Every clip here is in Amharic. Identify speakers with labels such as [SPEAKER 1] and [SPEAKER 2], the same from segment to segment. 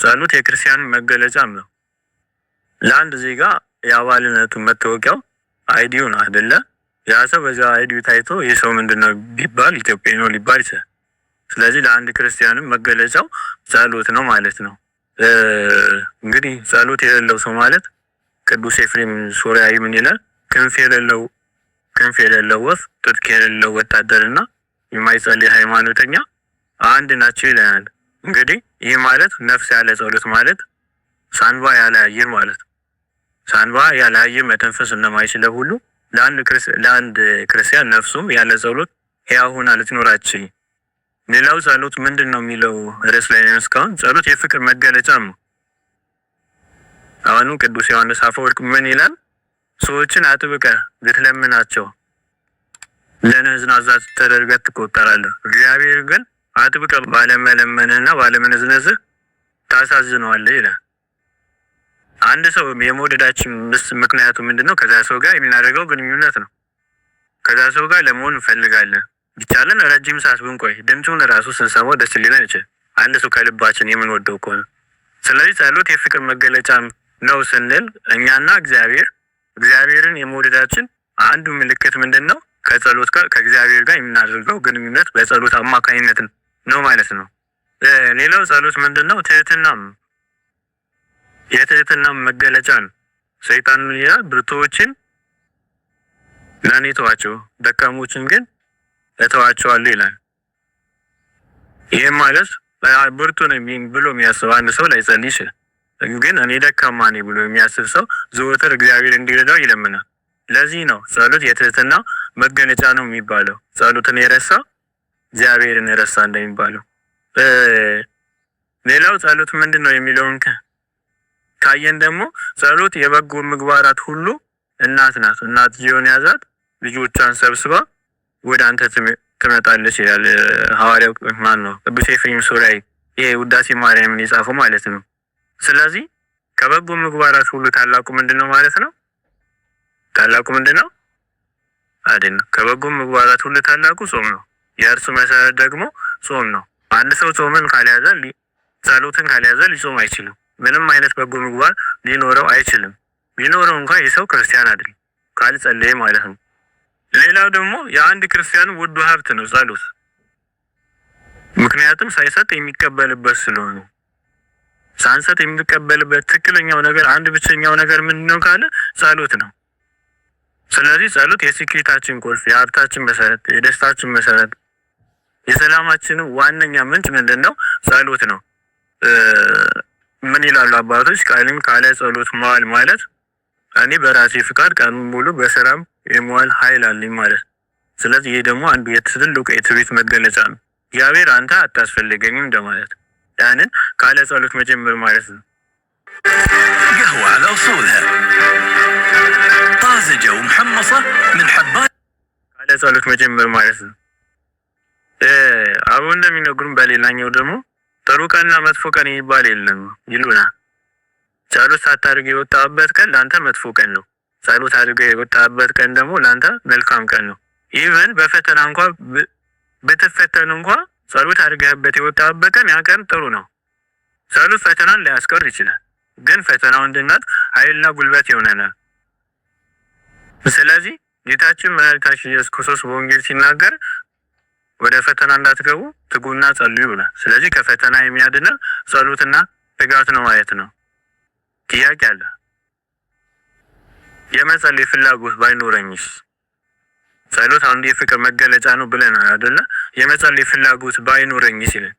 [SPEAKER 1] ጸሎት የክርስቲያን መገለጫም ነው። ለአንድ ዜጋ የአባልነቱ መታወቂያው አይዲው ነው አይደለ? ያ ሰው በዛ አይዲው ታይቶ የሰው ምንድነው ቢባል ኢትዮጵያዊ ነው ሊባል ይችላል። ስለዚህ ለአንድ ክርስቲያንም መገለጫው ጸሎት ነው ማለት ነው። እንግዲህ ጸሎት የሌለው ሰው ማለት ቅዱስ ኤፍሬም ሶርያዊ ምን ይላል? ክንፍ የሌለው ወፍ ትጥቅ የሌለው ወታደርና የማይጸልይ ሃይማኖተኛ አንድ ናቸው ይለናል። እንግዲህ ይህ ማለት ነፍስ ያለ ጸሎት ማለት ሳንባ ያለ አየር ማለት ነው። ሳንባ ያለ አየር መተንፈስ እንደማይችለው ሁሉ ለአንድ ክርስቲያን ነፍሱም ያለ ጸሎት ሕያው ሆና ልትኖር አትችልም። ሌላው ጸሎት ምንድን ነው የሚለው ርዕስ ላይ ነው። እስካሁን ጸሎት የፍቅር መገለጫ ነው። አሁንም ቅዱስ ዮሐንስ አፈወርቅ ምን ይላል? ሰዎችን አጥብቀህ ብትለምናቸው ለነዝናዛት ተደርገህ ትቆጠራለህ። እግዚአብሔር ግን አጥብቀህ ባለመለመንና ባለመነዝነዝህ ታሳዝነዋለህ ይላል። አንድ ሰው የመውደዳችን ምክንያቱ ምንድነው? ከዛ ሰው ጋር የምናደርገው ግንኙነት ነው። ከዛ ሰው ጋር ለመሆን እንፈልጋለን። ቢቻለን ረጅም ሰዓት ብንቆይ ድምፁን ራሱ ስንሰማው ደስ ሊለን ይችላል። አንድ ሰው ከልባችን የምንወደው ከሆነ። ስለዚህ ጸሎት የፍቅር መገለጫ ነው ስንል እኛና እግዚአብሔርን የመውደዳችን አንዱ ምልክት ምንድነው? ከጸሎት ጋር ከእግዚአብሔር ጋር የምናደርገው ግንኙነት በጸሎት አማካኝነት ነው ማለት ነው። ሌላው ጸሎት ምንድነው? ትህትናም የትህትናም መገለጫ ነው። ሰይጣን ይላል ብርቱዎችን ለእኔ ተዋቸው፣ ደካሞችን ግን እተዋቸዋለሁ ይላል። ይህም ማለት ብርቱ ነኝ ብሎ የሚያስብ አንድ ሰው ላይጸልይ ይችላል። ግን እኔ ደካማ ነኝ ብሎ የሚያስብ ሰው ዘወትር እግዚአብሔር እንዲረዳው ይለምናል። ለዚህ ነው ጸሎት የትህትና መገለጫ ነው የሚባለው። ጸሎትን የረሳ እግዚአብሔርን የረሳ እንደሚባለው። ሌላው ጸሎት ምንድን ነው የሚለውን ካየን ደግሞ ጸሎት የበጎ ምግባራት ሁሉ እናት ናት። እናትየውን ያዛት ልጆቿን ሰብስባ ወደ አንተ ትመጣለች ይላል ሐዋርያው ቅዱስ ኤፍሬም ሶርያዊ። ይሄ ውዳሴ ማርያምን የጻፈው ማለት ነው። ስለዚህ ከበጎ ምግባራት ሁሉ ታላቁ ምንድነው ማለት ነው? ታላቁ ምንድነው? አይደለም። ከበጎ ምግባራት ሁሉ ታላቁ ጾም ነው። የእርሱ መሰረት ደግሞ ጾም ነው። አንድ ሰው ጾምን ካልያዘ ጸሎትን ካልያዘ ሊጾም አይችልም። ምንም አይነት በጎ ምግባር ሊኖረው አይችልም። ቢኖረው እንኳን የሰው ክርስቲያን አይደለም ካልጸለየ ማለት ነው። ሌላው ደግሞ የአንድ ክርስቲያን ውዱ ሀብት ነው ጸሎት። ምክንያቱም ሳይሰጥ የሚቀበልበት ስለሆነ። ሳንሰጥ የሚቀበልበት ትክክለኛው ነገር አንድ ብቸኛው ነገር ምንድነው ካለ ጸሎት ነው። ስለዚህ ጸሎት የስኬታችን ቁልፍ፣ የሀብታችን መሰረት፣ የደስታችን መሰረት፣ የሰላማችን ዋነኛ ምንጭ ምንድነው? ጸሎት ነው። ምን ይላሉ አባቶች? ቃልም ካለ ጸሎት መዋል ማለት እኔ በራሴ ፍቃድ ቀኑን ሙሉ በሰላም የመዋል ኃይል አለኝ ማለት። ስለዚህ ይሄ ደግሞ አንዱ የትልቁ የትዕቢት መገለጫ ነው። እግዚአብሔር አንተ አታስፈልገኝም እንደማለት። ያንን ካለ ጸሎት መጀመር ማለት ነው።
[SPEAKER 2] قهوة على أصولها طازجة ومحمصة من حبات
[SPEAKER 1] ካለ ጸሎት መጀመር ማለት ነው። አሁን እንደሚነግሩን በሌላኛው ደግሞ ጥሩ ቀንና መጥፎ ቀን ይባል የለም ይሉናል። ጸሎት ሳታደርግ የወጣበት ቀን ለአንተ መጥፎ ቀን ነው። ጸሎት አድርገህ የወጣበት ቀን ደግሞ ለአንተ መልካም ቀን ነው። ኢቨን በፈተና እንኳን ብትፈተን እንኳን ጸሎት አድርገህበት የወጣበት ቀን ያ ቀን ጥሩ ነው። ጸሎት ፈተናን ሊያስቀር ይችላል፣ ግን ፈተናውን እንድናልፍ ኃይልና ጉልበት ይሆነናል። ስለዚህ ጌታችን መድኃኒታችን ኢየሱስ ክርስቶስ በወንጌል ሲናገር ወደ ፈተና እንዳትገቡ ትጉና ጸልዩ ብሏል። ስለዚህ ከፈተና የሚያድነን ጸሎትና ትጋት ነው ማለት ነው። ጥያቄ አለ። የመጸለይ ፍላጎት ባይኖረኝስ? ጸሎት አንዱ የፍቅር መገለጫ ነው ብለን አይደለ? የመጸለይ ፍላጎት ባይኖረኝስ ይላል።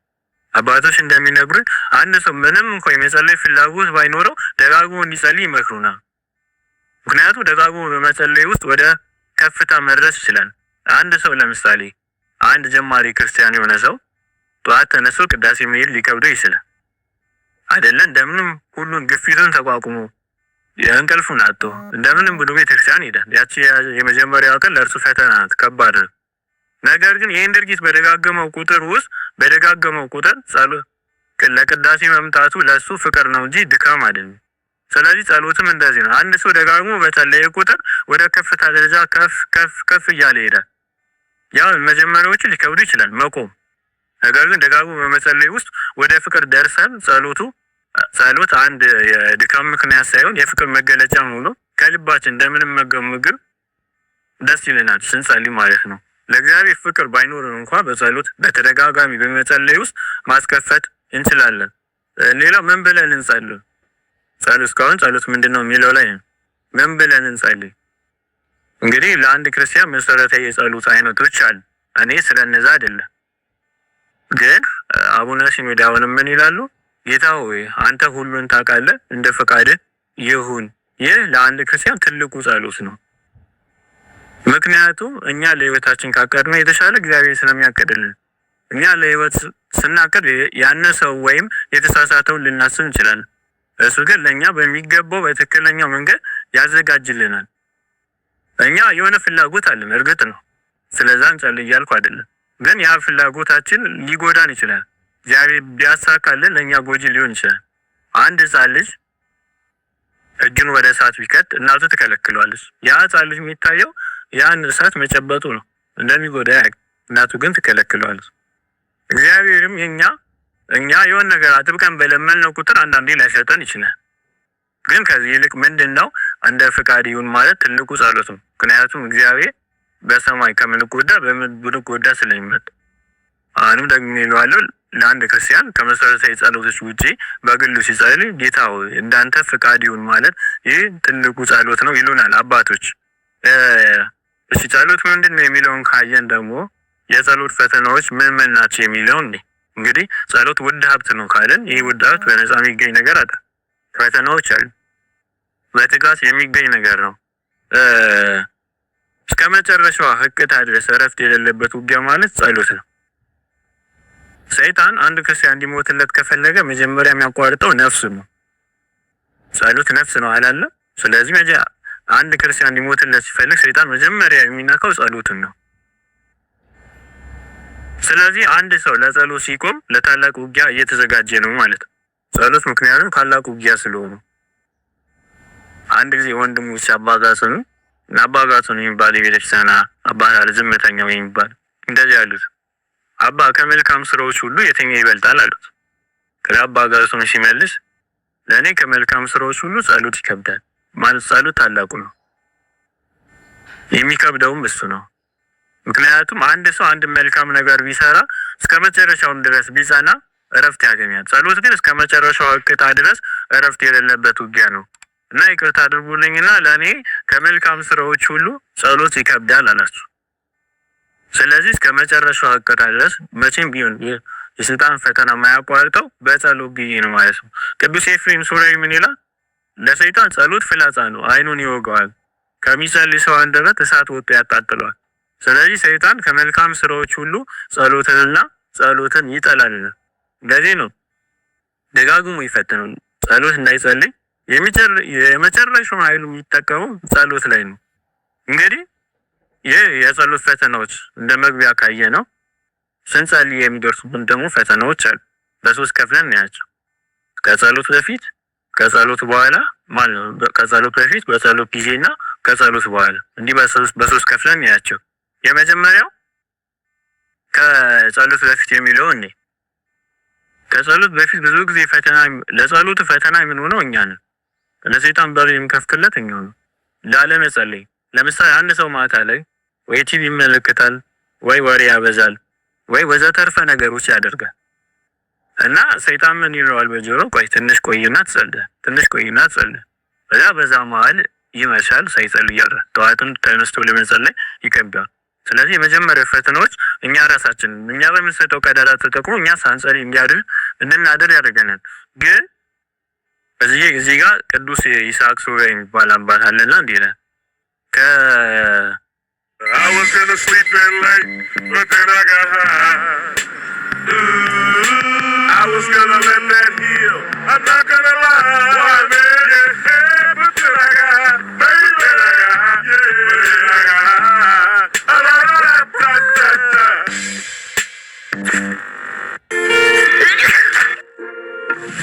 [SPEAKER 1] አባቶች እንደሚነግሩን አንድ ሰው ምንም እንኳን የመጸለይ ፍላጎት ባይኖረው ደጋግሞ እንዲጸልይ ይመክሩናል። ምክንያቱም ደጋግሞ በመጸለይ ውስጥ ወደ ከፍታ መድረስ ይችላል። አንድ ሰው ለምሳሌ አንድ ጀማሪ ክርስቲያን የሆነ ሰው ጠዋት ተነስቶ ቅዳሴ መሄድ ሊከብደው ይችላል አይደለ? እንደምንም ሁሉን ግፊቱን ተቋቁሞ የእንቅልፉን አጥቶ እንደምንም ብሎ ቤተክርስቲያን ይሄዳል። ያቺ የመጀመሪያው ቀን ለእርሱ ፈተና ናት፣ ከባድ ነው። ነገር ግን ይህን ድርጊት በደጋገመው ቁጥር ጸሎት ለቅዳሴ መምጣቱ ለሱ ፍቅር ነው እንጂ ድካም አይደለም። ስለዚህ ጸሎትም እንደዚህ ነው። አንድ ሰው ደጋግሞ በጸለየ ቁጥር ወደ ከፍታ ደረጃ ከፍ እያለ ይሄዳል። ያው መጀመሪያዎቹ ሊከብዱ ይችላል መቆም። ነገር ግን ደጋግሞ በመጸለይ ውስጥ ወደ ፍቅር ደርሰን ጸሎቱ ጸሎት አንድ የድካም ምክንያት ሳይሆን የፍቅር መገለጫ ሆኖ ከልባችን እንደምንመገብ ምግብ ደስ ይለናል ስንጸልይ ማለት ነው። ለእግዚአብሔር ፍቅር ባይኖርን እንኳን በጸሎት በተደጋጋሚ በመጸለይ ውስጥ ማስከፈት እንችላለን። ሌላው ምን ብለን እንጸልይ? ጸሎት እስካሁን ጸሎት ምንድነው የሚለው ላይ ምን ብለን እንጸልይ? እንግዲህ ለአንድ ክርስቲያን መሰረታዊ የጸሎት አይነቶች አሉ። እኔ ስለነዛ አይደለም ግን አቡነ ሲኖዳ አሁንም ምን ይላሉ? ጌታ ሆይ አንተ ሁሉን ታውቃለህ፣ እንደ ፈቃድህ ይሁን። ይህ ለአንድ ክርስቲያን ትልቁ ጸሎት ነው። ምክንያቱም እኛ ለህይወታችን ካቀድነው የተሻለ እግዚአብሔር ስለሚያቀድልን፣ እኛ ለህይወት ስናቀድ ያነሰው ወይም የተሳሳተውን ልናስብ እንችላለን። እሱ ግን ለእኛ በሚገባው በትክክለኛው መንገድ ያዘጋጅልናል። እኛ የሆነ ፍላጎት አለን፣ እርግጥ ነው። ስለዛ እንጸልይ እያልኩ አይደለም። ግን ያ ፍላጎታችን ሊጎዳን ይችላል። እግዚአብሔር ቢያሳካልን ለእኛ ጎጂ ሊሆን ይችላል። አንድ ህፃን ልጅ እጁን ወደ እሳት ቢከት እናቱ ትከለክለዋለች። ያ ህፃን ልጅ የሚታየው ያን እሳት መጨበጡ ነው፣ እንደሚጎዳ ያውቃል። እናቱ ግን ትከለክለዋለች። እግዚአብሔርም እኛ የሆነ ነገር አጥብቀን በለመንነው ቁጥር አንዳንዴ ላይሰጠን ይችላል። ግን ከዚህ ይልቅ ምንድነው እንደ ፍቃድ ይሁን ማለት ትልቁ ጸሎት ነው። ምክንያቱም እግዚአብሔር በሰማይ ከምንጎዳ በምንጎዳ ስለሚመጣ። አሁንም ደግሞ ይለዋለሁ ለአንድ ክርስቲያን ከመሰረታዊ ጸሎቶች ውጪ በግሉ ሲጸልይ ጌታ ሆይ እንዳንተ ፍቃድ ይሁን ማለት ይህ ትልቁ ጸሎት ነው ይሉናል አባቶች። እሺ ጸሎት ምንድነው የሚለውን ካየን ደግሞ የጸሎት ፈተናዎች ምን ናቸው የሚለውን እንግዲህ ጸሎት ውድ ሀብት ነው ካለን ይህ ውድ ሀብት በነፃ የሚገኝ ነገር አለ። ፈተናዎች አሉ፣ በትጋት የሚገኝ ነገር ነው። እስከ መጨረሻዋ ህቅታ ድረስ እረፍት የሌለበት ውጊያ ማለት ጸሎት ነው። ሰይጣን አንድ ክርስቲያን እንዲሞትለት ከፈለገ መጀመሪያ የሚያቋርጠው ነፍስ ነው። ጸሎት ነፍስ ነው አላለ። ስለዚህ አንድ ክርስቲያን እንዲሞትለት ሲፈልግ ሰይጣን መጀመሪያ የሚነካው ጸሎትን ነው። ስለዚህ አንድ ሰው ለጸሎት ሲቆም ለታላቅ ውጊያ እየተዘጋጀ ነው ማለት ነው። ጸሎት ምክንያቱም ታላቅ ውጊያ ስለሆነ አንድ ጊዜ ወንድሙ አባጋቱን የሚባል የቤተክርስቲያን አባት አለ፣ ዝምተኛው የሚባል እንደዚህ ያሉት አባ ከመልካም ስራዎች ሁሉ የትኛው ይበልጣል አሉት። ከአባጋቱን ሲመልስ ለእኔ ከመልካም ስራዎች ሁሉ ጸሎት ይከብዳል ማለት ጸሎት ታላቁ ነው፣ የሚከብደውም እሱ ነው። ምክንያቱም አንድ ሰው አንድ መልካም ነገር ቢሰራ እስከ መጨረሻው ድረስ ቢጸና እረፍት ያገኛል። ጸሎት ግን እስከ መጨረሻው እቅታ ድረስ እረፍት የሌለበት ውጊያ ነው እና ይቅርታ አድርጉልኝና ለእኔ ከመልካም ስራዎች ሁሉ ጸሎት ይከብዳል አላችሁ። ስለዚህ እስከ መጨረሻው እቅታ ድረስ መቼም ቢሆን የስልጣን ፈተና የማያቋርጠው በጸሎት ጊዜ ነው ማለት ነው። ቅዱስ ኤፍሬም ሱራዊ ምን ይላል? ለሰይጣን ጸሎት ፍላጻ ነው፣ አይኑን ይወጋዋል፣ ከሚጸልይ ሰው አንደበት እሳት ወጥቶ ያቃጥለዋል። ስለዚህ ሰይጣን ከመልካም ስራዎች ሁሉ ጸሎትን ይጠላል። ለዚህ ነው ደጋግሞ ይፈትነው ጸሎት እንዳይጸልይ የመጨረሻውን ኃይሉ የሚጠቀመው ጸሎት ላይ ነው። እንግዲህ ይህ የጸሎት ፈተናዎች እንደ መግቢያ ካየ ነው ስንጸልይ የሚደርሱብን ደግሞ ፈተናዎች አሉ። በሶስት ከፍለን እናያቸው። ከጸሎት በፊት፣ ከጸሎት በኋላ ማለት ነው። ከጸሎት በፊት፣ በጸሎት ጊዜና ከጸሎት በኋላ እንዲህ በሶስት ከፍለን እናያቸው። የመጀመሪያው ከጸሎት በፊት የሚለው ከጸሎት በፊት ብዙ ጊዜ ለጸሎት ፈተና የምንሆነው እኛ ነን። ለሰይጣን በር የሚከፍትለት እኛው ነው ላለመጸለይ። ለምሳሌ አንድ ሰው ማታ ላይ ወይ ቲቪ ይመለከታል፣ ወይ ወሬ ያበዛል፣ ወይ ወዘተርፈ ነገሮች ያደርጋል እና ሰይጣን ምን ይለዋል በጆሮ ቆይ ትንሽ ቆይና ትጸልይ። በዛ መሀል ይመሻል ሳይጸልይ ያድራል። ጠዋትን ተነስቶ ለመጸለይ ይከብዳል። ስለዚህ የመጀመሪያ ፈተናዎች እኛ በምንሰጠው ቀዳዳ ተጠቅሞ እኛ ሳንጸልይ እንድናድር ያደርገናል። ግን እዚህ ጋር ቅዱስ ይስሐቅ ሱራዊ የሚባል አባት አለና እንዲህ ይላል I was gonna sleep in late, but then I got high. I was gonna let that heal, I'm not gonna lie. Why, man? Yeah, but then I got high. Baby, then I got high. Yeah, but then I got high. I love that.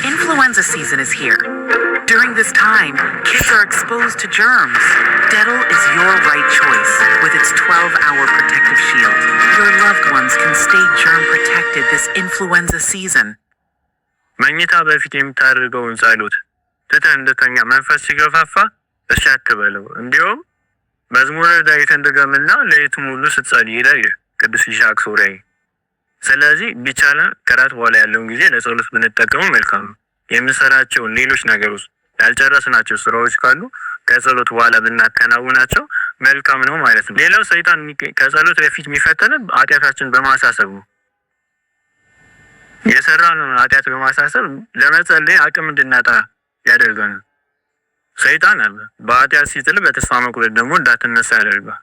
[SPEAKER 3] Influenza season is here. During this time, kids are exposed to germs. Dettol is your right choice with its 12-hour protective shield. Your loved ones can stay germ protected this influenza season.
[SPEAKER 1] መኝታ በፊት የምታደርገውን ጸሎት ትተህ እንድተኛ መንፈስ ሲገፋፋ እሺ አትበለው። እንዲሁም መዝሙረ ዳዊትን ድገምና ሌሊቱን ሙሉ ስትጸልይ ይላል ቅዱስ ይስሐቅ ሶርያዊ። ስለዚህ ቢቻለን ከራት በኋላ ያለውን ጊዜ ለጸሎት ብንጠቀመው መልካም ነው። የምንሰራቸውን ሌሎች ነገሮች ያልጨረስናቸው ስራዎች ካሉ ከጸሎት በኋላ ብናከናውናቸው መልካም ነው ማለት ነው። ሌላው ሰይጣን ከጸሎት በፊት የሚፈተነን ኃጢአታችን በማሳሰብ ነው። የሰራነውን ኃጢአት በማሳሰብ ለመጸለይ አቅም እንድናጣ ያደርገናል። ሰይጣን አለ በኃጢአት ሲጥል በተስፋ መቁረጥ ደግሞ እንዳትነሳ ያደርጋል።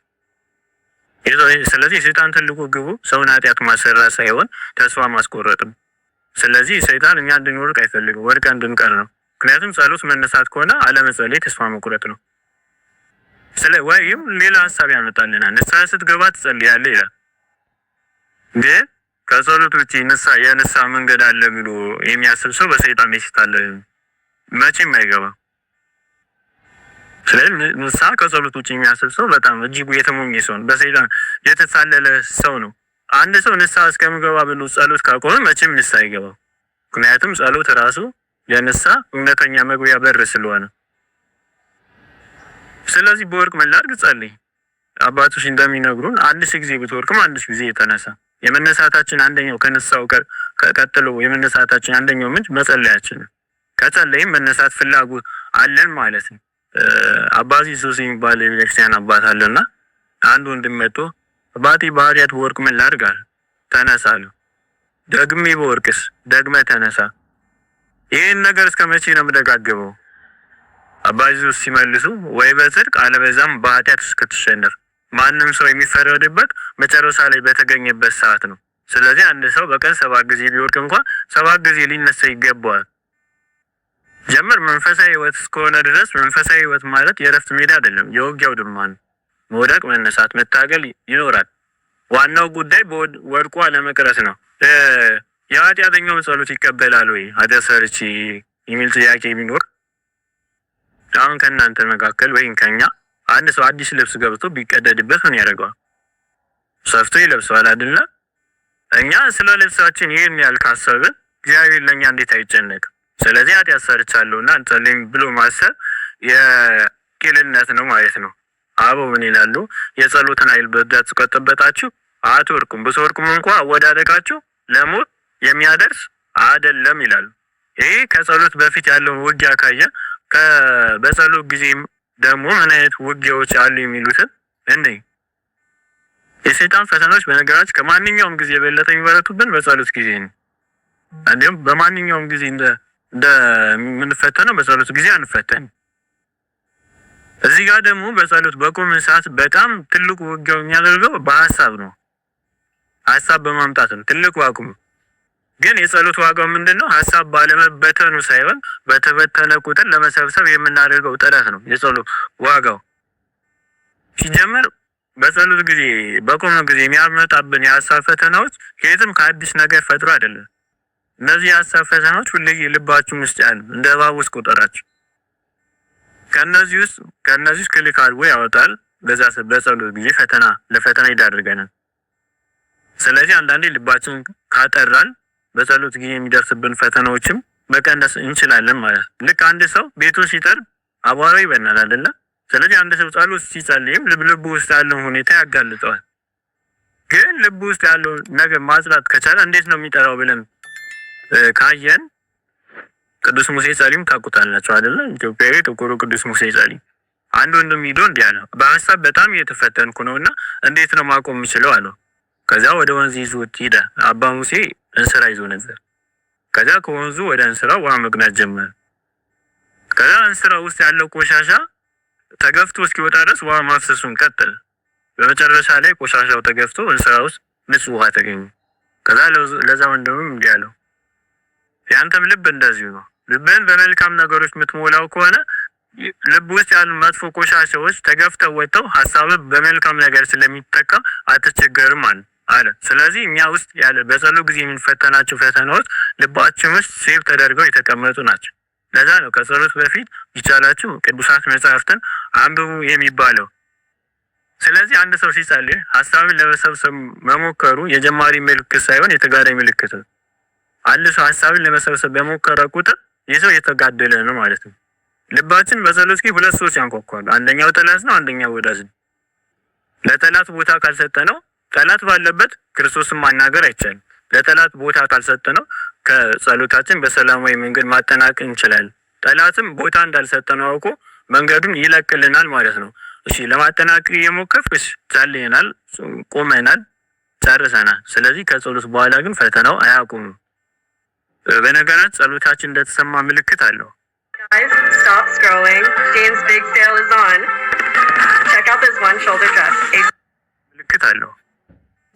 [SPEAKER 1] ስለዚህ የሰይጣን ትልቁ ግቡ ሰውን ኃጢአት ማሰራት ሳይሆን ተስፋ ማስቆረጥ ነው። ስለዚህ ሰይጣን እኛ እንድንወድቅ አይፈልግም፣ ወድቀን እንድንቀር ነው። ምክንያቱም ጸሎት መነሳት ከሆነ አለመጸለይ ተስፋ መቁረጥ ነው። ወይም ሌላ ሀሳብ ያመጣልናል። ንስሐ ስትገባ ትጸልያለህ ይላል። ግን ከጸሎት ውጪ የንስሐ መንገድ አለ ብሎ የሚያስብ ሰው በሰይጣን ይስታል፣ መቼም አይገባም። ስለዚህ ንስሐ ከጸሎት ውጪ የሚያስብ ሰው በጣም እጅጉ የተሞኘ ሰው ነው፣ በሰይጣን የተሳለለ ሰው ነው። አንድ ሰው ንስሐ እስከሚገባ ብሎ ጸሎት ካቆመ መቼም ንስሐ አይገባም። ምክንያቱም ጸሎት ራሱ የንስሐ እውነተኛ መግቢያ በር ስለሆነ። ስለዚህ በወርቅ ምን ላድርግ? ጸልይ። አባቶች እንደሚነግሩን 1000 ጊዜ ብትወርቅም 1000 ጊዜ የተነሳ የመነሳታችን አንደኛው ከንስሐው ቀጥሎ የመነሳታችን አንደኛው ምንጭ መጸለያችን። ከጸለይም መነሳት ፍላጎት አለን ማለት ነው። አባዚ ሱስ የሚባል የቤተክርስቲያን አባት አለና አንድ ወንድም መጥቶ አባቴ በኃጢአት በወርቅ ምን ላድርግ አለ። ተነሳለሁ። ደግሜ በወርቅስ? ደግመ ተነሳ። ይህን ነገር እስከ መቼ ነው የምደጋግመው? አባዚ ሱስ ሲመልሱ ወይ በጽድቅ አለበዛም በኃጢአት እስክትሸነፍ። ማንም ሰው የሚፈረድበት መጨረሻ ላይ በተገኘበት ሰዓት ነው። ስለዚህ አንድ ሰው በቀን 7 ጊዜ ቢወርቅ እንኳን 7 ጊዜ ሊነሳ ይገባዋል። ጀምር መንፈሳዊ ህይወት እስከሆነ ድረስ መንፈሳዊ ህይወት ማለት የእረፍት ሜዳ አይደለም፣ የውጊያው ድማ ነው። መውደቅ፣ መነሳት፣ መታገል ይኖራል። ዋናው ጉዳይ ወድቆ አለመቅረት ነው። የኃጢአተኛውን ጸሎት ይቀበላል ወይ ኃጢአት ሰርቼ የሚል ጥያቄ ቢኖር አሁን ከእናንተ መካከል ወይም ከኛ አንድ ሰው አዲስ ልብስ ገብቶ ቢቀደድበት ምን ያደርገዋል? ሰፍቶ ይለብሰዋል አይደለ? እኛ ስለ ልብሳችን ይህን ያህል ካሰብን እግዚአብሔር ለእኛ እንዴት አይጨነቅም? ስለዚህ ኃጢአት ሰርቻለሁና እንጸልይም ብሎ ማሰብ የቂልነት ነው ማለት ነው። አበው ምን ይላሉ? የጸሎትን ኃይል በእጃችሁ ከጨበጣችሁ አትወድቁም፣ ብትወድቁም እንኳ አወዳደቃችሁ ለሞት የሚያደርስ አይደለም ይላሉ። ይሄ ከጸሎት በፊት ያለውን ውጊያ ካየ በጸሎት ጊዜም ደግሞ ምን አይነት ውጊያዎች አሉ የሚሉትን እንዴ የሰይጣን ፈተናዎች በነገራችን ከማንኛውም ጊዜ የበለጠ የሚበረቱብን በጸሎት ጊዜ ነው። እንዲሁም በማንኛውም ጊዜ እንደምንፈተነው በጸሎት ጊዜ አንፈተን። እዚህ ጋር ደግሞ በጸሎት በቆምን ሰዓት በጣም ትልቁ ውጊያው የሚያደርገው በሀሳብ ነው። ሀሳብ በማምጣት ነው ትልቁ አቁም። ግን የጸሎት ዋጋው ምንድነው? ሀሳብ ባለመበተኑ ሳይሆን በተበተነ ቁጥር ለመሰብሰብ የምናደርገው ጥረት ነው የጸሎት ዋጋው። ሲጀመር በጸሎት ጊዜ በቆምን ጊዜ የሚያመጣብን የሀሳብ ፈተናዎች ከየትም ከአዲስ ነገር ፈጥሮ አይደለም። እነዚህ የሀሳብ ፈተናዎች ሁሌ ልባችን ውስጥ ያሉ እንደ እባብ ውስጥ ቁጠራቸው። ከነዚህ ውስጥ ክሊክ አድርጎ ያወጣል። በዛ በጸሎት ጊዜ ለፈተና ይዳርገናል። ስለዚህ አንዳንዴ ልባችን ካጠራን በጸሎት ጊዜ የሚደርስብን ፈተናዎችም መቀነስ እንችላለን ማለት ነው። ልክ አንድ ሰው ቤቱን ሲጠርግ አቧራው ይበናል አይደለ? ስለዚህ አንድ ሰው ጸሎት ሲጸልይም ልቡ ውስጥ ያለውን ሁኔታ ያጋልጠዋል። ግን ልቡ ውስጥ ያለውን ነገር ማጽዳት ከቻለ እንዴት ነው የሚጠራው ብለን ካየን ቅዱስ ሙሴ ጸሊም ታውቁታላችሁ አይደለ? ኢትዮጵያዊ ጥቁሩ ቅዱስ ሙሴ ጸሊም አንድ ወንድም ሂዶ እንዲህ አለው፣ በሀሳብ በጣም እየተፈተንኩ ነውና እንዴት ነው ማቆም የምችለው አለው። ከዛ ወደ ወንዝ ይዞት ሄደ። አባ ሙሴ እንስራ ይዞ ነበር። ከዛ ከወንዙ ወደ እንስራው ውሃ መቅዳት ጀመረ። ከዛ እንስራ ውስጥ ያለው ቆሻሻ ተገፍቶ እስኪወጣ ድረስ ውሃ ማፍሰሱን ቀጠለ። በመጨረሻ ላይ ቆሻሻው ተገፍቶ እንስራ ውስጥ ንጹህ ውሃ ተገኘ። ከዛ ለዛ ወንድምም እንዲህ አለው፣ ያንተም ልብ እንደዚሁ ነው። ልብህን በመልካም ነገሮች የምትሞላው ከሆነ ልብ ውስጥ ያሉ መጥፎ ቆሻሻዎች ተገፍተው ወጥተው ሀሳብ በመልካም ነገር ስለሚተካ አትቸገርም አለ። ስለዚህ እኛ ውስጥ ያለ በጸሎት ጊዜ የምንፈተናቸው ፈተናዎች ልባችን ውስጥ ሴቭ ተደርገው የተቀመጡ ናቸው። ለዛ ነው ከጸሎት በፊት ይቻላችሁ ቅዱሳት መጽሐፍትን አንብቡ የሚባለው። ስለዚህ አንድ ሰው ሲጸልይ ሀሳብን ለመሰብሰብ መሞከሩ የጀማሪ ምልክት ሳይሆን የተጋዳይ ምልክት ነው። አንድ ሰው ሀሳብን ለመሰብሰብ በሞከረ ቁጥር የሰው የተጋደለ ነው ማለት ነው። ልባችን በጸሎት ጊዜ ሁለት ሰዎች ያንኳኳሉ። አንደኛው ጠላት ነው፣ አንደኛው ወዳጅ ነው። ለጠላት ቦታ ካልሰጠነው ጠላት ባለበት ክርስቶስን ማናገር አይቻልም። ለጠላት ቦታ ካልሰጠነው ከጸሎታችን በሰላማዊ መንገድ ማጠናቀቅ እንችላለን። ጠላትም ቦታ እንዳልሰጠነው አውቆ መንገዱን ይለቅልናል ማለት ነው። እሺ ለማጠናቀቅ እየሞከርኩ ጸልየናል፣ ቆመናል፣ ጨርሰናል። ስለዚህ ከጸሎት በኋላ ግን ፈተናው አያቁምም። በነገራት ጸሎታችን እንደተሰማ ምልክት አለው።
[SPEAKER 4] Guys, stop scrolling. James' big sale is on. Check out this one shoulder dress.
[SPEAKER 1] ምልክት አለው።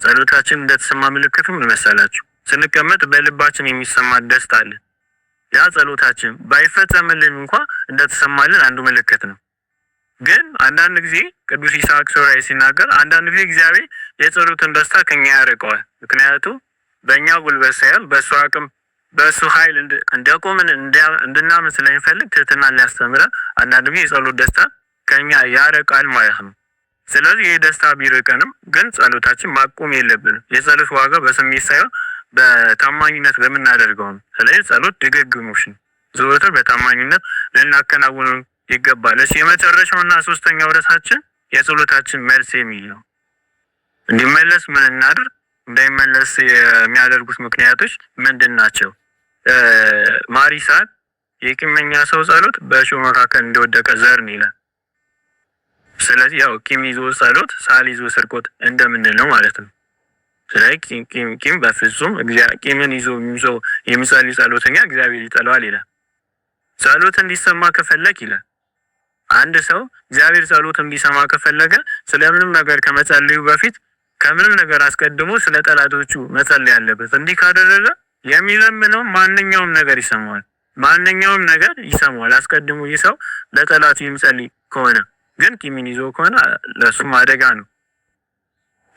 [SPEAKER 1] ጸሎታችን እንደተሰማ ምልክቱ ምን መሰላችሁ? ስንቀመጥ በልባችን የሚሰማ ደስታ አለ። ያ ጸሎታችን ባይፈጸምልን እንኳን እንደተሰማልን አንዱ ምልክት ነው። ግን አንዳንድ ጊዜ ቅዱስ ይስሐቅ ሶርያዊ ሲናገር አንዳንድ ጊዜ እግዚአብሔር የጸሎትን ደስታ ከኛ ያርቀዋል። ምክንያቱም በእኛ ጉልበት ሳይሆን በእሱ አቅም በእሱ ኃይል እንደቆምን እንድናምን ስለሚፈልግ ትህትናን ሊያስተምረን አንዳንድ ጊዜ የጸሎት ደስታ ከኛ ያርቃል ማለት ነው። ስለዚህ ይህ ደስታ ቢርቀንም ግን ጸሎታችን ማቆም የለብንም። የጸሎት ዋጋ በስሜት ሳይሆን በታማኝነት በምናደርገው ነው። ስለዚህ ጸሎት ድግግሞሽ ነው። ዘወትር በታማኝነት ልናከናውኑ ይገባል። እሺ የመጨረሻውና ሶስተኛው ርዕሳችን የጸሎታችን መልስ የሚል ነው። እንዲመለስ ምን እናድርግ? እንዳይመለስ የሚያደርጉት ምክንያቶች ምንድን ናቸው? ማሪሳል የቂመኛ ሰው ጸሎት በእሾህ መካከል እንደወደቀ ዘር ነው ይላል። ስለዚህ ያው ቂም ይዞ ጸሎት ሳል ይዞ ስርቆት እንደምንለው ማለት ነው። ስለዚህ ቂም በፍጹም ቂምን ይዞ የሚጸልይ ጸሎተኛ እግዚአብሔር ይጠላዋል ይላል። ጸሎት እንዲሰማ ከፈለግ ይላል አንድ ሰው እግዚአብሔር ጸሎት እንዲሰማ ከፈለገ ስለምንም ነገር ከመጸለዩ በፊት ከምንም ነገር አስቀድሞ ስለ ጠላቶቹ መጸለይ ያለበት። እንዲህ ካደረገ የሚለምነው ማንኛውም ነገር ይሰማዋል። ማንኛውም ነገር ይሰማዋል። አስቀድሞ ይህ ሰው ለጠላቱ የሚጸልይ ከሆነ ግን ቂምን ይዞ ከሆነ ለሱም አደጋ ነው።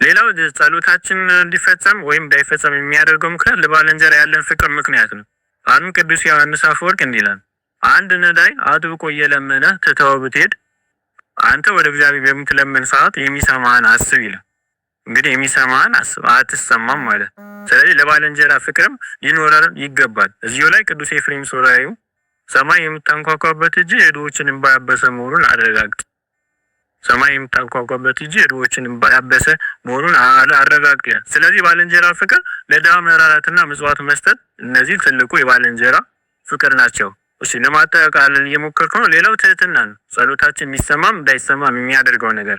[SPEAKER 1] ሌላው ጸሎታችን እንዲፈጸም ወይም እንዳይፈጸም የሚያደርገው ምክንያት ለባልንጀራ ያለን ፍቅር ምክንያት ነው። አሁን ቅዱስ ዮሐንስ አፈወርቅ እንዲህ ይላል፣ አንድ ነዳይ አጥብቆ እየለመነ ትተኸው ብትሄድ አንተ ወደ እግዚአብሔር በምትለምን ሰዓት የሚሰማህን አስብ ይላል። እንግዲህ የሚሰማህን አስብ፣ አትሰማም ማለት። ስለዚህ ለባልንጀራ ፍቅርም ሊኖረን ይገባል። እዚሁ ላይ ቅዱስ ኤፍሬም ሶርያዊው ሰማይ የምታንኳኳበት እጅ የድሆችን እንባ ያበሰ መሆኑን አረጋግጥ። ሰማይ የምታንኳኳበት እጅ የድሆችን እንባ ያበሰ መሆኑን አረጋግጥ። ስለዚህ ባልንጀራ ፍቅር ለድሃ መራራትና ምጽዋት መስጠት፣ እነዚህ ትልቁ የባልንጀራ ፍቅር ናቸው። እሺ ለማጠቃለል እየሞከርኩ ነው። ሌላው ትህትና ነው። ጸሎታችን የሚሰማም እንዳይሰማም የሚያደርገው ነገር